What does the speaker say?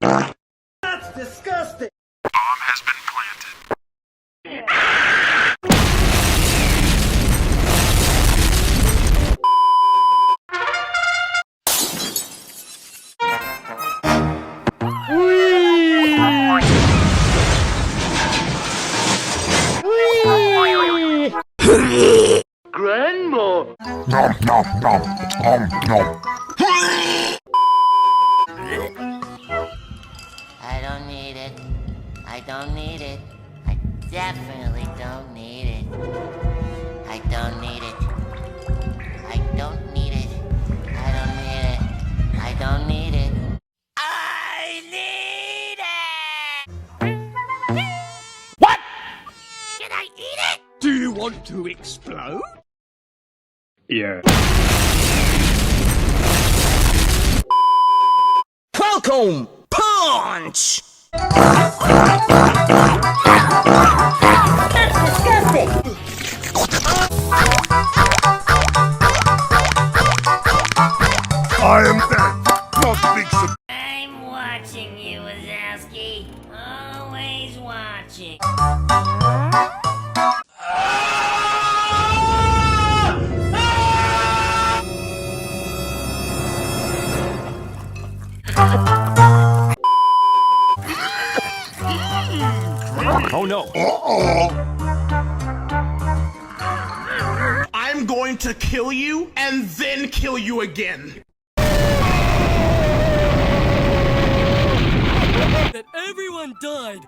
That's disgusting! Bomb has been planted. Grandma! Nom nom nom nom nom. I don't need it. I don't need it. I definitely don't need it. I don't need it. I don't need it. I don't need it. I don't need it. I need it! What? Can I eat it? Do you want to explode? Yeah. Welcome! Punch! That's disgusting! I am dead. Not big surprise. I'm watching you, Wazowski. Always watching. Oh no! Uh-oh. I'm going to kill you and then kill you again. That everyone died